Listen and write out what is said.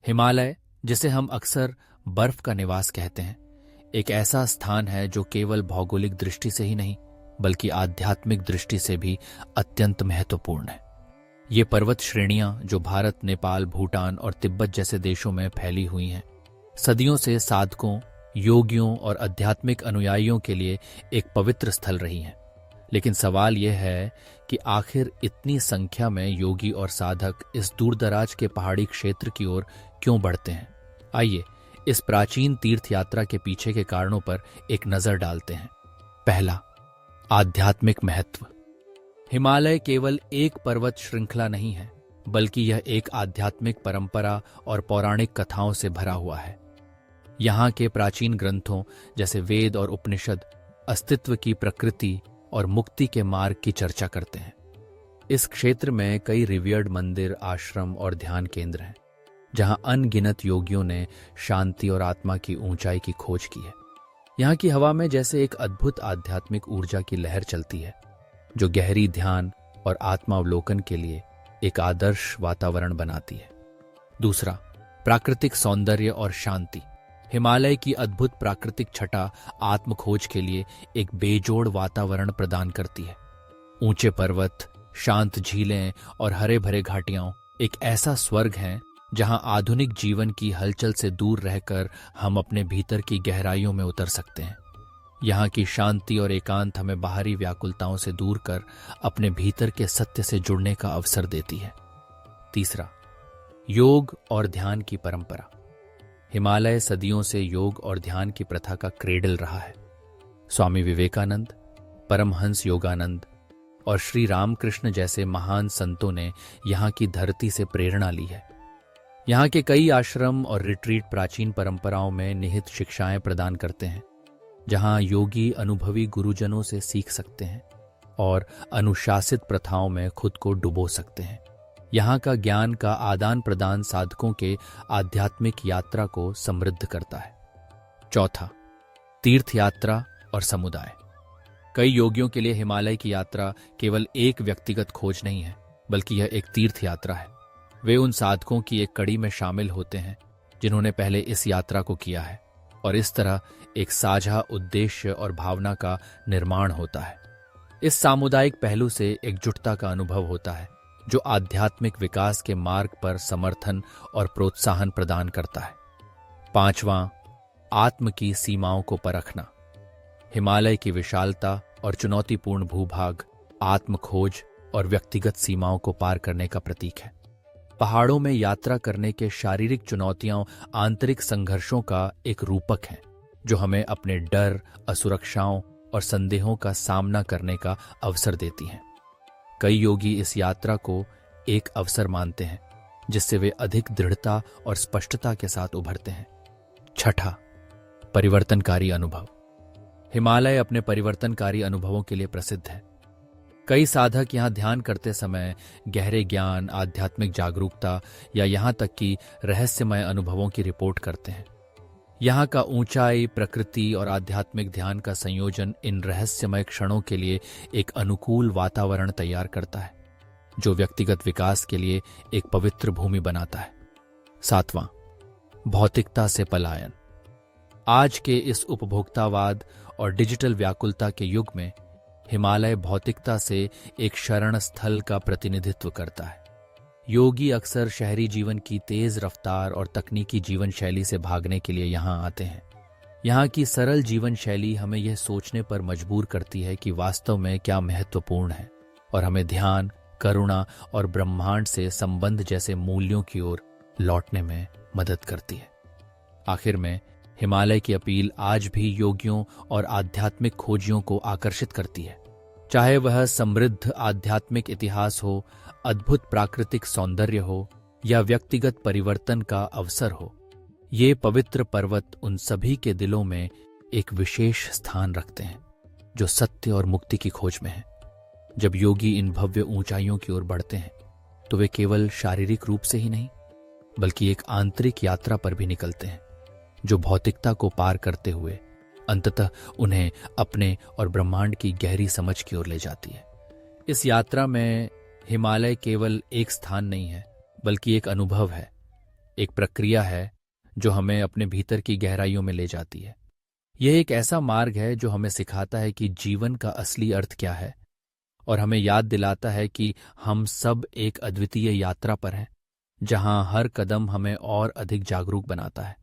हिमालय, जिसे हम अक्सर बर्फ का निवास कहते हैं, एक ऐसा स्थान है जो केवल भौगोलिक दृष्टि से ही नहीं बल्कि आध्यात्मिक दृष्टि से भी अत्यंत महत्वपूर्ण है। ये पर्वत श्रेणियां जो भारत, नेपाल, भूटान और तिब्बत जैसे देशों में फैली हुई हैं, सदियों से साधकों, योगियों और आध्यात्मिक अनुयायियों के लिए एक पवित्र स्थल रही हैं। लेकिन सवाल यह है कि आखिर इतनी संख्या में योगी और साधक इस दूरदराज के पहाड़ी क्षेत्र की ओर क्यों बढ़ते हैं? आइए इस प्राचीन तीर्थ यात्रा के पीछे के कारणों पर एक नजर डालते हैं। पहला, आध्यात्मिक महत्व। हिमालय केवल एक पर्वत श्रृंखला नहीं है, बल्कि यह एक आध्यात्मिक परंपरा और पौराणिक कथाओं से भरा हुआ है। यहाँ के प्राचीन ग्रंथों जैसे वेद और उपनिषद अस्तित्व की प्रकृति और मुक्ति के मार्ग की चर्चा करते हैं। इस क्षेत्र में कई रिवियर्ड मंदिर, आश्रम और ध्यान केंद्र हैं, जहां अनगिनत योगियों ने शांति और आत्मा की ऊंचाई की खोज की है। यहाँ की हवा में जैसे एक अद्भुत आध्यात्मिक ऊर्जा की लहर चलती है, जो गहरी ध्यान और आत्मावलोकन के लिए एक आदर्श वातावरण बनाती है। दूसरा, प्राकृतिक सौंदर्य और शांति। हिमालय की अद्भुत प्राकृतिक छटा आत्मखोज के लिए एक बेजोड़ वातावरण प्रदान करती है। ऊंचे पर्वत, शांत झीलें और हरे भरे घाटियां एक ऐसा स्वर्ग है जहां आधुनिक जीवन की हलचल से दूर रहकर हम अपने भीतर की गहराइयों में उतर सकते हैं। यहाँ की शांति और एकांत हमें बाहरी व्याकुलताओं से दूर कर अपने भीतर के सत्य से जुड़ने का अवसर देती है। तीसरा, योग और ध्यान की परंपरा। हिमालय सदियों से योग और ध्यान की प्रथा का क्रेडल रहा है। स्वामी विवेकानंद, परमहंस योगानंद और श्री रामकृष्ण जैसे महान संतों ने यहाँ की धरती से प्रेरणा ली है। यहाँ के कई आश्रम और रिट्रीट प्राचीन परंपराओं में निहित शिक्षाएं प्रदान करते हैं, जहाँ योगी अनुभवी गुरुजनों से सीख सकते हैं और अनुशासित प्रथाओं में खुद को डुबो सकते हैं। यहाँ का ज्ञान का आदान प्रदान साधकों के आध्यात्मिक यात्रा को समृद्ध करता है। चौथा, तीर्थ यात्रा और समुदाय। कई योगियों के लिए हिमालय की यात्रा केवल एक व्यक्तिगत खोज नहीं है, बल्कि यह एक तीर्थ यात्रा है। वे उन साधकों की एक कड़ी में शामिल होते हैं जिन्होंने पहले इस यात्रा को किया है, और इस तरह एक साझा उद्देश्य और भावना का निर्माण होता है। इस सामुदायिक पहलू से एकजुटता का अनुभव होता है, जो आध्यात्मिक विकास के मार्ग पर समर्थन और प्रोत्साहन प्रदान करता है। पांचवां, आत्म की सीमाओं को परखना। हिमालय की विशालता और चुनौतीपूर्ण भूभाग आत्म खोज और व्यक्तिगत सीमाओं को पार करने का प्रतीक है। पहाड़ों में यात्रा करने के शारीरिक चुनौतियां आंतरिक संघर्षों का एक रूपक हैं, जो हमें अपने डर, असुरक्षाओं और संदेहों का सामना करने का अवसर देती हैं। कई योगी इस यात्रा को एक अवसर मानते हैं जिससे वे अधिक दृढ़ता और स्पष्टता के साथ उभरते हैं। छठा, परिवर्तनकारी अनुभव। हिमालय अपने परिवर्तनकारी अनुभवों के लिए प्रसिद्ध है। कई साधक यहाँ ध्यान करते समय गहरे ज्ञान, आध्यात्मिक जागरूकता या यहाँ तक कि रहस्यमय अनुभवों की रिपोर्ट करते हैं। यहाँ का ऊंचाई, प्रकृति और आध्यात्मिक ध्यान का संयोजन इन रहस्यमय क्षणों के लिए एक अनुकूल वातावरण तैयार करता है, जो व्यक्तिगत विकास के लिए एक पवित्र भूमि बनाता है। सातवां, भौतिकता से पलायन। आज के इस उपभोक्तावाद और डिजिटल व्याकुलता के युग में हिमालय भौतिकता से एक शरण स्थल का प्रतिनिधित्व करता है। योगी अक्सर शहरी जीवन की तेज रफ्तार और तकनीकी जीवन शैली से भागने के लिए यहाँ आते हैं। यहाँ की सरल जीवन शैली हमें यह सोचने पर मजबूर करती है कि वास्तव में क्या महत्वपूर्ण है, और हमें ध्यान, करुणा और ब्रह्मांड से संबंध जैसे मूल्यों की ओर लौटने में मदद करती है। आखिर में हिमालय की अपील आज भी योगियों और आध्यात्मिक खोजियों को आकर्षित करती है। चाहे वह समृद्ध आध्यात्मिक इतिहास हो, अद्भुत प्राकृतिक सौंदर्य हो या व्यक्तिगत परिवर्तन का अवसर हो, ये पवित्र पर्वत उन सभी के दिलों में एक विशेष स्थान रखते हैं जो सत्य और मुक्ति की खोज में हैं। जब योगी इन भव्य ऊंचाइयों की ओर बढ़ते हैं तो वे केवल शारीरिक रूप से ही नहीं बल्कि एक आंतरिक यात्रा पर भी निकलते हैं, जो भौतिकता को पार करते हुए अंततः उन्हें अपने और ब्रह्मांड की गहरी समझ की ओर ले जाती है। इस यात्रा में हिमालय केवल एक स्थान नहीं है, बल्कि एक अनुभव है एक प्रक्रिया है जो हमें अपने भीतर की गहराइयों में ले जाती है। यह एक ऐसा मार्ग है जो हमें सिखाता है कि जीवन का असली अर्थ क्या है और हमें याद दिलाता है कि हम सब एक अद्वितीय यात्रा पर हैं, जहां हर कदम हमें और अधिक जागरूक बनाता है।